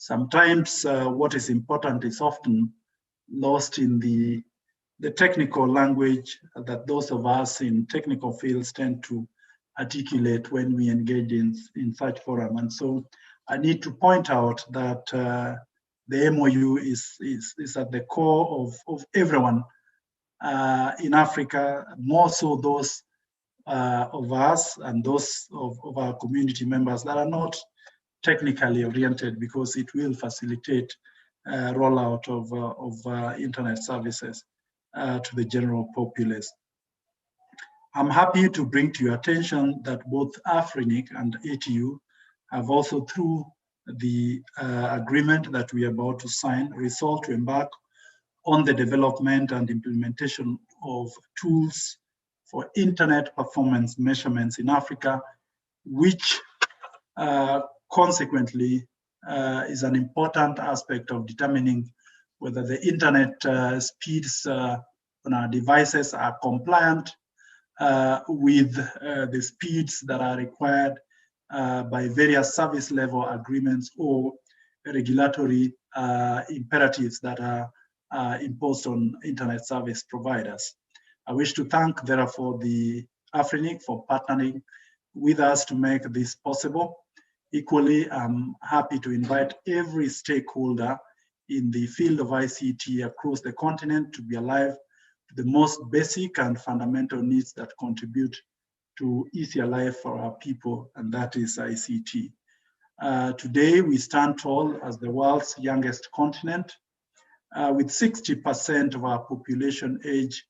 Sometimes what is important is often lost in the technical language that those of us in technical fields tend to articulate when we engage in such forum. And so I need to point out that the MOU is at the core of everyone in Africa, more so those of us and those of our community members that are not technically oriented, because it will facilitate rollout of internet services to the general populace. I'm happy to bring to your attention that both AFRINIC and ATU have also, through the agreement that we are about to sign, resolved to embark on the development and implementation of tools for internet performance measurements in Africa, which consequently is an important aspect of determining whether the internet speeds on our devices are compliant with the speeds that are required by various service level agreements or regulatory imperatives that are imposed on internet service providers. I wish to thank, therefore, the AFRINIC for partnering with us to make this possible. Equally, I'm happy to invite every stakeholder in the field of ICT across the continent to be alive to the most basic and fundamental needs that contribute to easier life for our people, and that is ICT. Today, we stand tall as the world's youngest continent, with 60% of our population age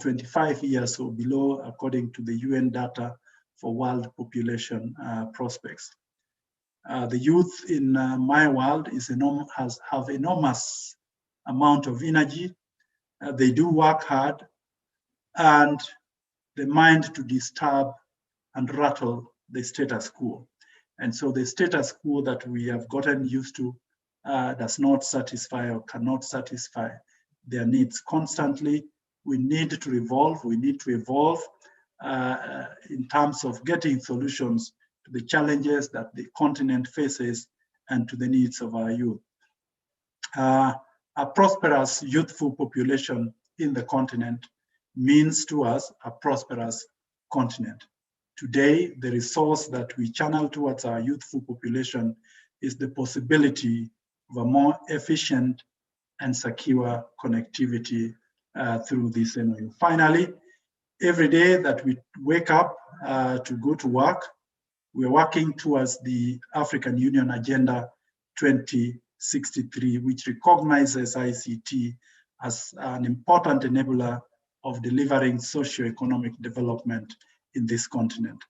25 years or below, according to the UN data for world population prospects. The youth in my world have enormous amount of energy. They do work hard, and the mind to disturb and rattle the status quo. And so the status quo that we have gotten used to does not satisfy or cannot satisfy their needs. Constantly, we need to evolve. We need to evolve in terms of getting solutions to the challenges that the continent faces and to the needs of our youth. A prosperous youthful population in the continent means to us a prosperous continent. Today, the resource that we channel towards our youthful population is the possibility of a more efficient and secure connectivity through this MOU. Finally, every day that we wake up to go to work, we're working towards the African Union Agenda 2063, which recognizes ICT as an important enabler of delivering socio-economic development in this continent.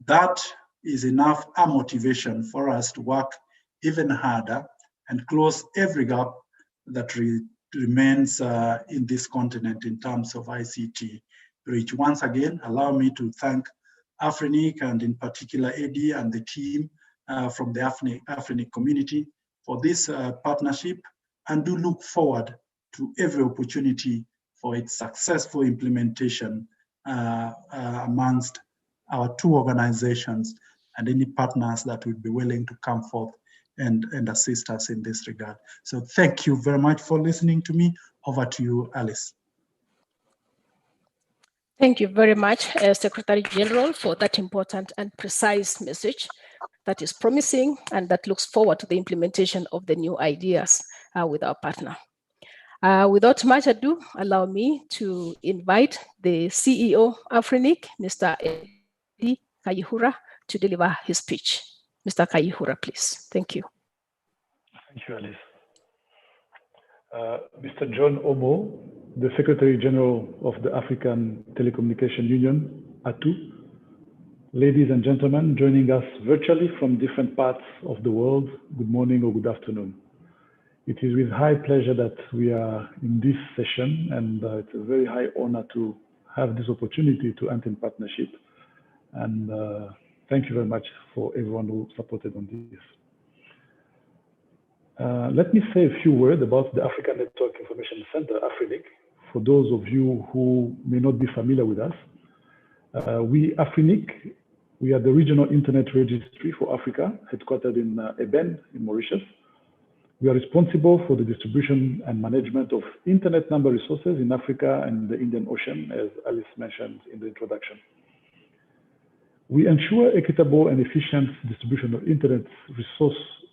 That is enough a motivation for us to work even harder and close every gap that remains in this continent in terms of ICT reach. Once again, allow me to thank AFRINIC and in particular AD and the team from the AFRINIC community for this partnership, and do look forward to every opportunity for its successful implementation amongst our two organizations and any partners that would be willing to come forth and assist us in this regard. So thank you very much for listening to me. Over to you, Alice. Thank you very much, Secretary General, for that important and precise message that is promising and that looks forward to the implementation of the new ideas with our partner. Without much ado, allow me to invite the CEO of AFRINIC, Mr. Eddie Kayihura, to deliver his speech. Mr. Kayihura, please. Thank you. Thank you, Alice. Mr. John Omo, the Secretary General of the African Telecommunication Union, ATU, ladies and gentlemen joining us virtually from different parts of the world, good morning or good afternoon. It is with high pleasure that we are in this session, and it's a very high honor to have this opportunity to enter in partnership. And thank you very much for everyone who supported on this. Let me say a few words about the African Network Information Center, AFRINIC, for those of you who may not be familiar with us. We, AFRINIC, We are the regional internet registry for Africa, headquartered in Eben in Mauritius. We are responsible for the distribution and management of internet number resources in Africa and the Indian Ocean, as Alice mentioned in the introduction. We ensure equitable and efficient distribution of internet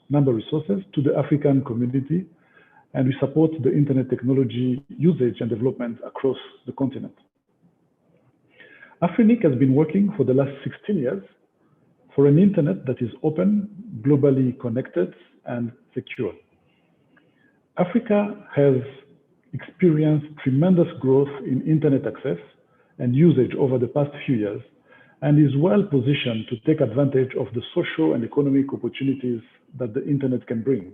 number resources to the African community, and we support the internet technology usage and development across the continent. AFRINIC has been working for the last 16 years for an internet that is open, globally connected, and secure. Africa has experienced tremendous growth in internet access and usage over the past few years, and is well positioned to take advantage of the social and economic opportunities that the internet can bring.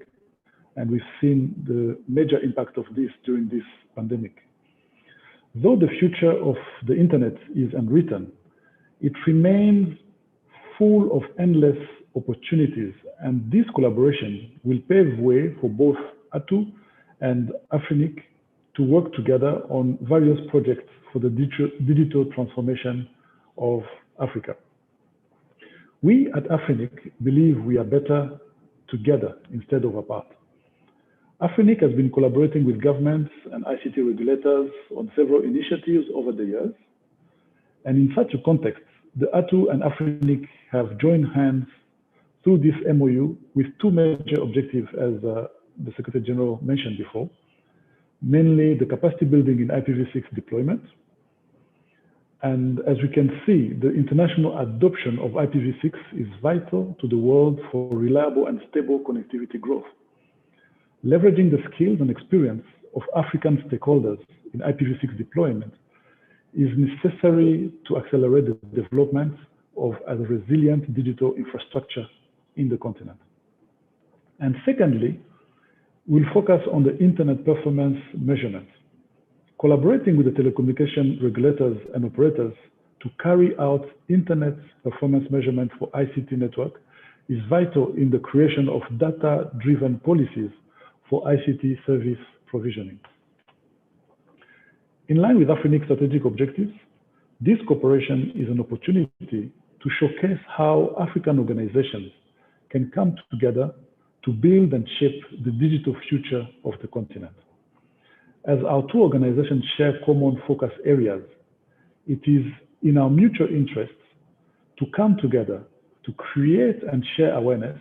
And we've seen the major impact of this during this pandemic. Though the future of the internet is unwritten, it remains full of endless opportunities, and this collaboration will pave way for both ATU and AFRINIC to work together on various projects for the digital transformation of Africa. We at AFRINIC believe we are better together instead of apart. AFRINIC has been collaborating with governments and ICT regulators on several initiatives over the years. And in such a context, the ATU and AFRINIC have joined hands through this MOU with two major objectives, as the Secretary General mentioned before, mainly the capacity building in IPv6 deployment. And as we can see, the international adoption of IPv6 is vital to the world for reliable and stable connectivity growth. Leveraging the skills and experience of African stakeholders in IPv6 deployment is necessary to accelerate the development of a resilient digital infrastructure in the continent. And secondly, we'll focus on the internet performance measurements. Collaborating with the telecommunication regulators and operators to carry out internet performance measurement for ICT network is vital in the creation of data-driven policies for ICT service provisioning. In line with AFRINIC's strategic objectives, this cooperation is an opportunity to showcase how African organizations can come together to build and shape the digital future of the continent. As our two organizations share common focus areas, it is in our mutual interests to come together to create and share awareness,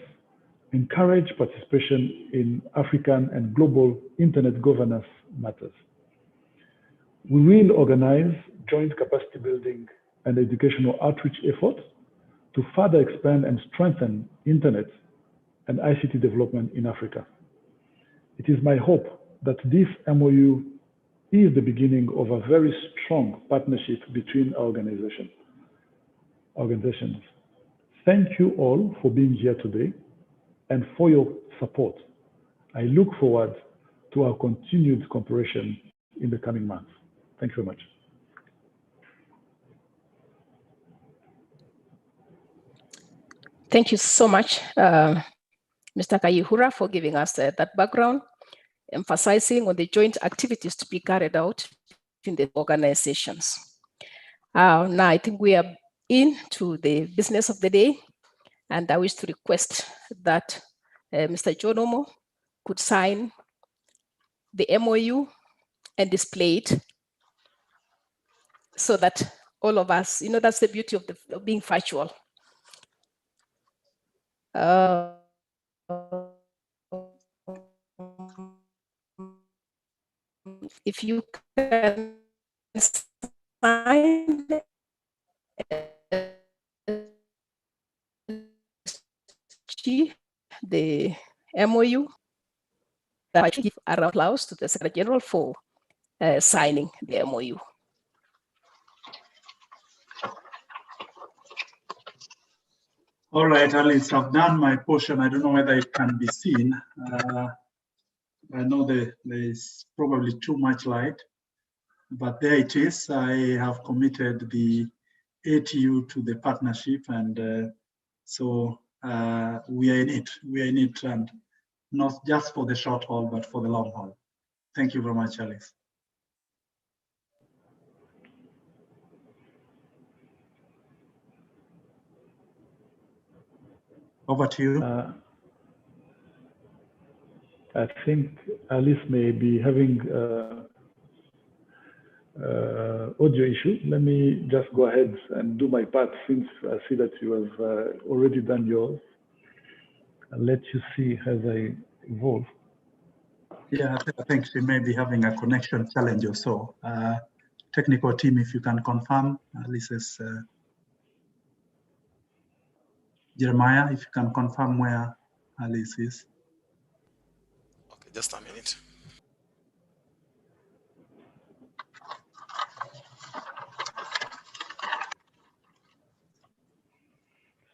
encourage participation in African and global internet governance matters. We will organize joint capacity building and educational outreach efforts to further expand and strengthen internet and ICT development in Africa. It is my hope that this MOU is the beginning of a very strong partnership between our organizations. Thank you all for being here today and for your support. I look forward to our continued cooperation in the coming months. Thank you very much. Thank you so much, Mr. Kayihura, for giving us that background, emphasizing on the joint activities to be carried out in the organizations. Now, I think we are into the business of the day, and I wish to request that Mr. John Omo could sign the MOU and display it so that all of us, that's the beauty of being virtual. If you can sign the MOU, I give a round of applause to the Secretary General for signing the MOU. All right, Alice, I've done my portion. I don't know whether it can be seen. I know there's probably too much light, but there it is. I have committed the ATU to the partnership, and so we are in it. We are in it, and not just for the short haul, but for the long haul. Thank you very much, Alice. Over to you. I think Alice may be having audio issue. Let me just go ahead and do my part, since I see that you have already done yours. I'll let you see as I evolve. Yeah, I think she may be having a connection challenge or so. Technical team, if you can confirm, Alice's Jeremiah, if you can confirm where Alice is. Okay, just a minute.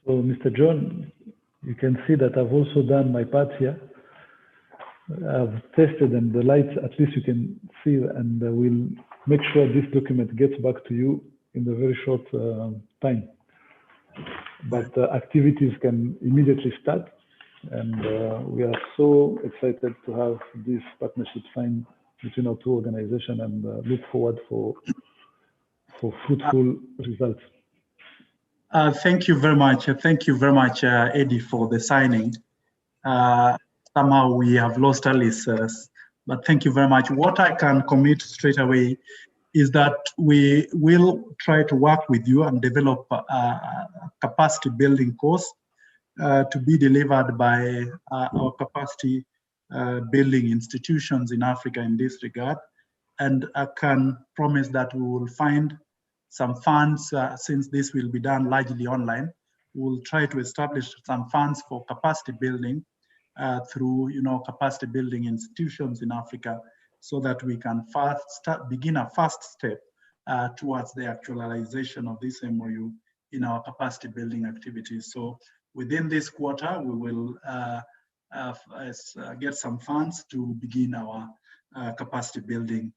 So, Mr. John, you can see that I've also done my part here. I've tested, and the lights, at least you can see, and we'll make sure this document gets back to you in a very short time. But activities can immediately start, and we are so excited to have this partnership signed between our two organizations, and look forward for fruitful results. Thank you very much. Thank you very much, Eddie, for the signing. Somehow we have lost Alice, but thank you very much. What I can commit straight away is that we will try to work with you and develop a capacity building course to be delivered by our capacity building institutions in Africa in this regard. And I can promise that we will find some funds, since this will be done largely online. We'll try to establish some funds for capacity building through, capacity building institutions in Africa, so that we can begin a first step towards the actualization of this MOU in our capacity building activities. So within this quarter, we will get some funds to begin our capacity building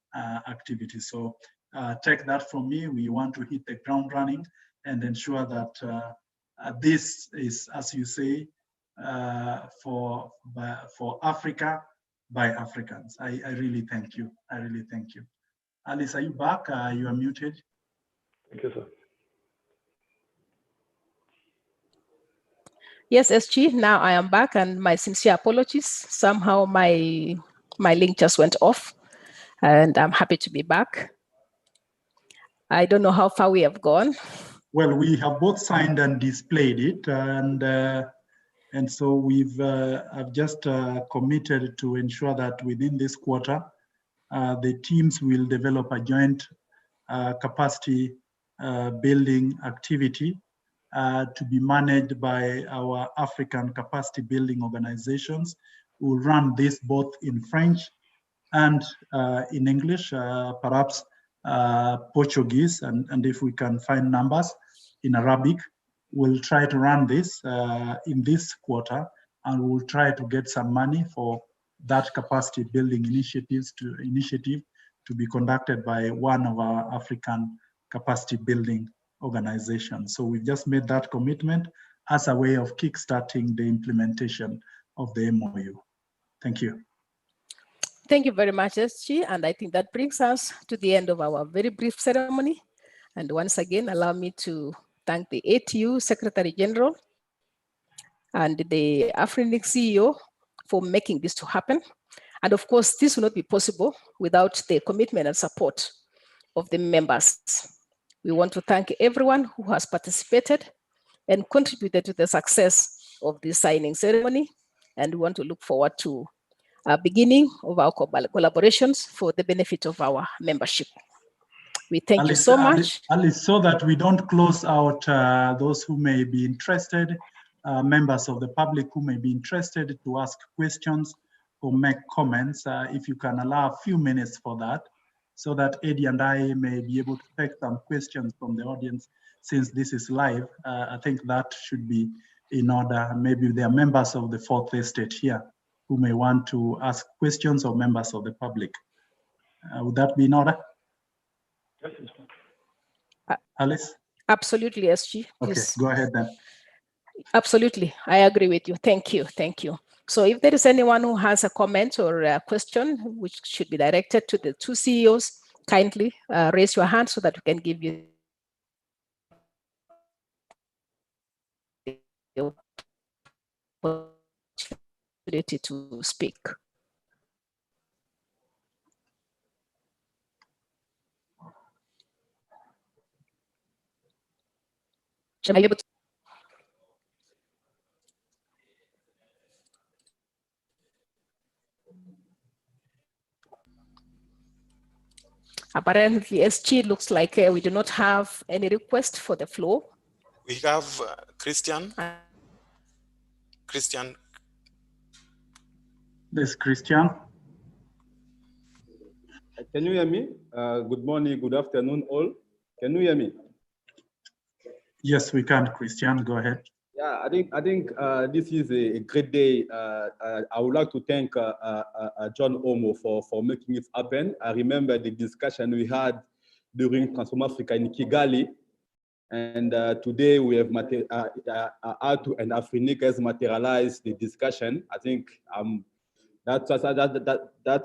activities. So take that from me. We want to hit the ground running and ensure that this is, as you say, for Africa by Africans. I really thank you. I really thank you. Alice, are you back? You are muted. Thank you, sir. Yes, SG, now I am back, and my sincere apologies. Somehow my link just went off, and I'm happy to be back. I don't know how far we have gone. Well, we have both signed and displayed it, and so I've just committed to ensure that within this quarter, the teams will develop a joint capacity building activity to be managed by our African capacity building organizations. We'll run this both in French and in English, perhaps Portuguese, and if we can find numbers in Arabic. We'll try to run this in this quarter, and we'll try to get some money for that capacity building initiative to be conducted by one of our African capacity building organizations. So we've just made that commitment as a way of kickstarting the implementation of the MOU. Thank you. Thank you very much, SG. And I think that brings us to the end of our very brief ceremony. And once again, allow me to thank the ATU Secretary General and the AFRINIC CEO for making this to happen. And of course, this would not be possible without the commitment and support of the members. We want to thank everyone who has participated and contributed to the success of this signing ceremony. And we want to look forward to a beginning of our collaborations for the benefit of our membership. We thank you so much. Alice, so that we don't close out those who may be interested, members of the public who may be interested to ask questions or make comments, if you can allow a few minutes for that, so that Eddie and I may be able to take some questions from the audience. Since this is live, I think that should be in order. Maybe there are members of the Fourth Estate here who may want to ask questions, or members of the public. Would that be in order? Alice? Absolutely, SG. Okay, go ahead then. Absolutely, I agree with you. Thank you, thank you. So if there is anyone who has a comment or a question which should be directed to the two CEOs, kindly raise your hand so that we can give you opportunity to speak. Am I able to? Apparently, SG looks like we do not have any request for the floor. We have Christian. Christian. This Christian. Can you hear me? Good morning, good afternoon, all. Can you hear me? Yes, we can, Christian. Go ahead. Yeah, I think this is a great day. I would like to thank John Omo for making it happen. I remember the discussion we had during Transform Africa in Kigali, and today we have ATU and AFRINIC has materialized the discussion. I think that's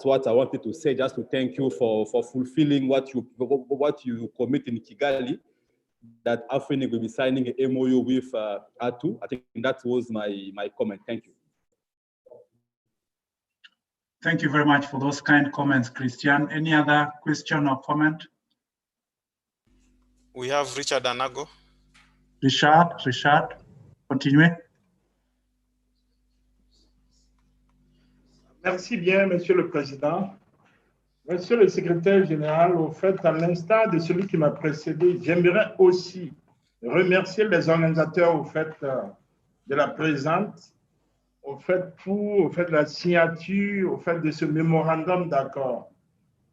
what I wanted to say, just to thank you for fulfilling what you commit in Kigali, that AFRINIC will be signing a MOU with ATU. I think that was my comment. Thank you. Thank you very much for those kind comments, Christian. Any other question or comment? We have Richard Anago. Richard, continue. Merci bien, Monsieur le Président. Monsieur le Secrétaire général, au fait, à l'instar de celui qui m'a précédé, j'aimerais aussi remercier les organisateurs au fait de la présente, au fait de la signature, au fait de ce mémorandum d'accord.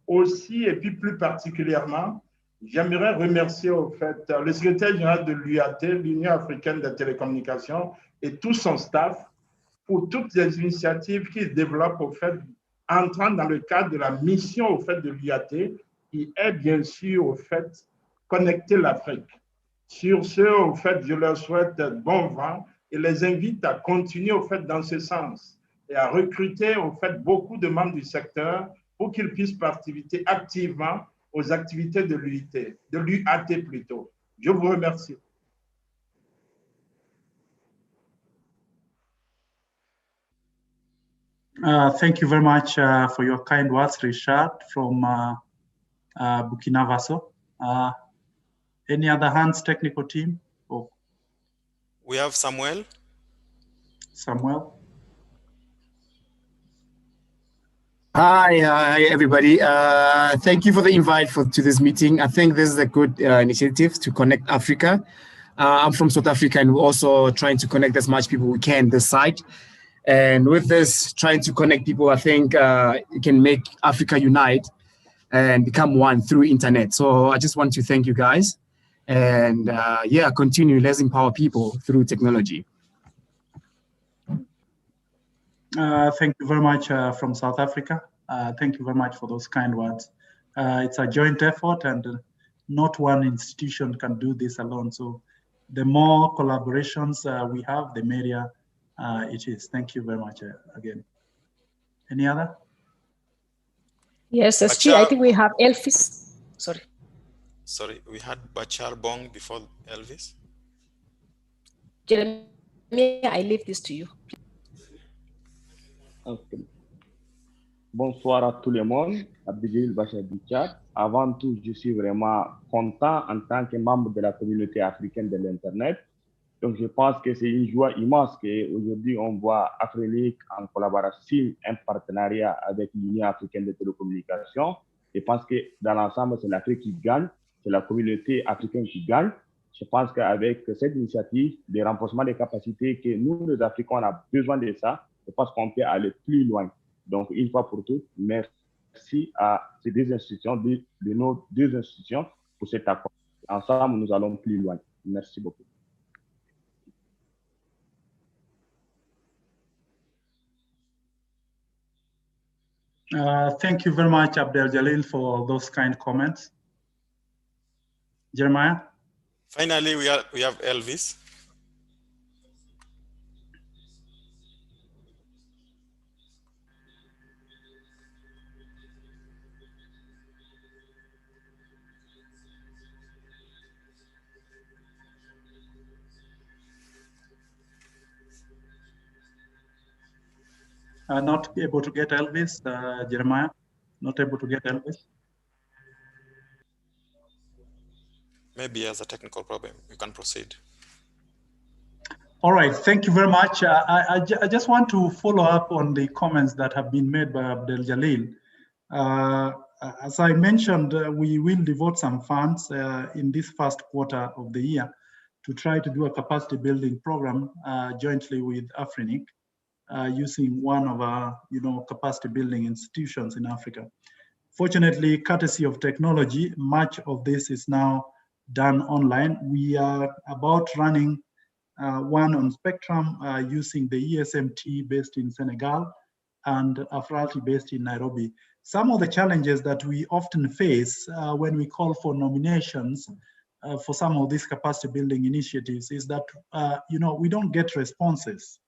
Aussi, et puis plus particulièrement, j'aimerais remercier au fait le secrétaire général de l'UAT, l'Union africaine des télécommunications, et tout son staff pour toutes les initiatives qui se développent au fait, entrant dans le cadre de la mission au fait de l'UAT, qui est bien sûr au fait connecter l'Afrique. Sur ce, au fait, je leur souhaite bon vent et les invite à continuer au fait dans ce sens et à recruter au fait beaucoup de membres du secteur pour qu'ils puissent participer activement aux activités de l'UAT plutôt. Je vous remercie. Thank you very much for your kind words, Richard, from Burkina Faso. Any other hands, technical team? Oh. We have Samuel. Samuel. Hi, everybody. Thank you for the invite to this meeting. I think this is a good initiative to connect Africa. I'm from South Africa, and we're also trying to connect as much people we can this side. And with this, trying to connect people, I think it can make Africa unite and become one through internet. So I just want to thank you guys. And yeah, continue. Let's empower people through technology. Thank you very much from South Africa. Thank you very much for those kind words. It's a joint effort, and not one institution can do this alone. So the more collaborations we have, the merrier it is. Thank you very much again. Any other? Yes, SG, I think we have Elvis. Sorry, we had Bachar Bong before Elvis. Jeremy, I leave this to you. Okay. Bonsoir à tout le monde, Abdel Bachar Bichar. Avant tout, je suis vraiment content en tant que membre de la communauté africaine de l'Internet. Donc, je pense que c'est une joie immense qu'aujourd'hui, on voit AFRINIC en collaboration, un partenariat avec l'Union africaine de télécommunications. Je pense que dans l'ensemble, c'est l'Afrique qui gagne, c'est la communauté africaine qui gagne. Je pense qu'avec cette initiative, de renforcement des capacités que nous, les Africains, on a besoin de ça, je pense qu'on peut aller plus loin. Donc, une fois pour toutes, merci à ces deux institutions, de nos deux institutions pour cet accord. Ensemble, nous allons plus loin. Merci beaucoup. Thank you very much, Abdel Jalil, for those kind comments. Jeremiah? Finally, we have Elvis. Not able to get Elvis, Jeremiah, not able to get Elvis. Maybe as a technical problem, you can proceed. All right, thank you very much. I just want to follow up on the comments that have been made by Abdel Jalil. As I mentioned, we will devote some funds in this first quarter of the year to try to do a capacity building program jointly with AFRINIC, using one of our capacity building institutions in Africa. Fortunately, courtesy of technology, much of this is now done online. We are about running one on Spectrum using the ESMT based in Senegal and AFRALTI based in Nairobi. Some of the challenges that we often face when we call for nominations for some of these capacity building initiatives is that we don't get responses.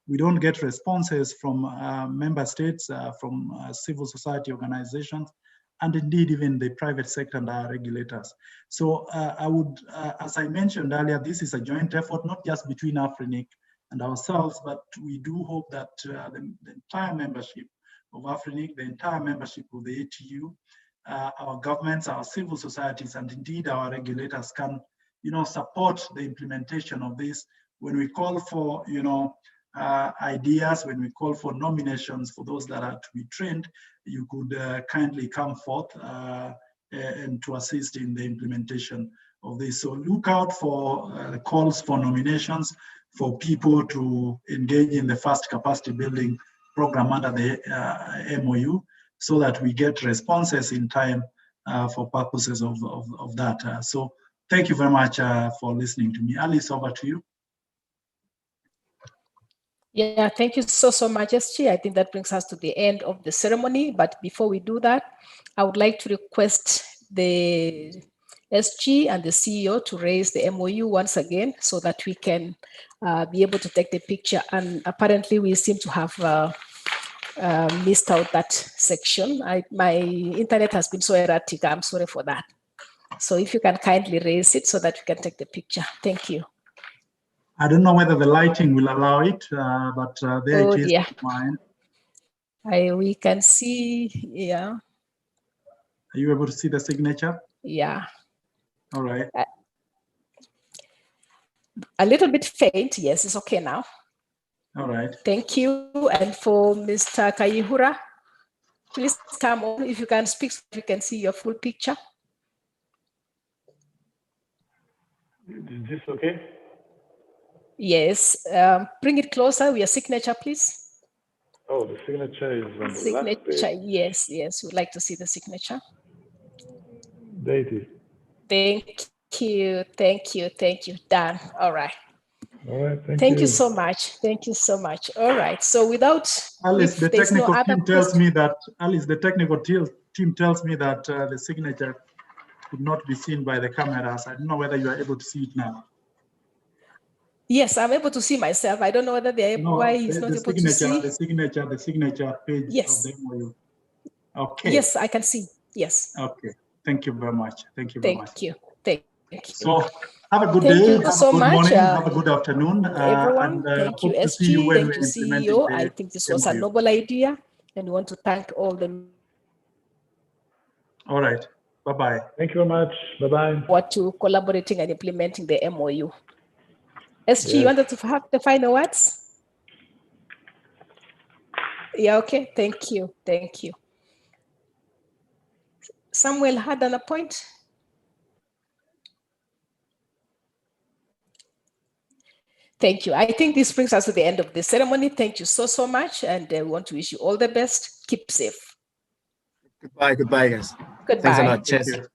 We don't get responses from member states, from civil society organizations, and indeed even the private sector and our regulators. So I would, as I mentioned earlier, this is a joint effort, not just between AFRINIC and ourselves, but we do hope that the entire membership of AFRINIC, the entire membership of the ATU, our governments, our civil societies, and indeed our regulators can, support the implementation of this. When we call for, ideas, when we call for nominations for those that are to be trained, you could kindly come forth and to assist in the implementation of this. So look out for calls for nominations for people to engage in the first capacity building program under the MOU, so that we get responses in time for purposes of that. So thank you very much for listening to me. Alice, over to you. Yeah, thank you so much, SG. I think that brings us to the end of the ceremony. But before we do that, I would like to request the SG and the CEO to raise the MOU once again so that we can be able to take the picture. And apparently we seem to have missed out that section. My internet has been so erratic. I'm sorry for that. So if you can kindly raise it so that we can take the picture. Thank you. I don't know whether the lighting will allow it, but there it is. Dear. Mine. We can see, yeah. Are you able to see the signature? Yeah. All right. A little bit faint. Yes, it's okay now. All right. Thank you. And for Mr. Kayihura, please come on if you can speak so you can see your full picture. Is this okay? Yes. Bring it closer with your signature, please. Oh, the signature is on the last page. Yes, we'd like to see the signature. There it is. Thank you. Done. All right. All right, thank you so much. Thank you so much. All right. So without Alice, the technical team tells me that the technical team tells me that the signature could not be seen by the cameras. I don't know whether you are able to see it now. Yes, I'm able to see myself. I don't know whether they're able, why he's not able to see. The signature page of the MOU. Okay. Yes, I can see. Yes. Okay. Thank you very much. Thank you very much. Thank you. So have a good day. Thank you so much. Morning, have a good afternoon. Everyone, thank you, SG. Thank you, CEO. I think this was a noble idea, and we want to thank all the. All right. Bye-bye. Thank you very much. Bye-bye. What to collaborating and implementing the MOU. SG, you wanted to have the final words? Yeah, okay. Thank you. Samuel had an point. Thank you. I think this brings us to the end of the ceremony. Thank you so much. And we want to wish you all the best. Keep safe. Goodbye, guys. Goodbye. Thanks a lot. Cheers.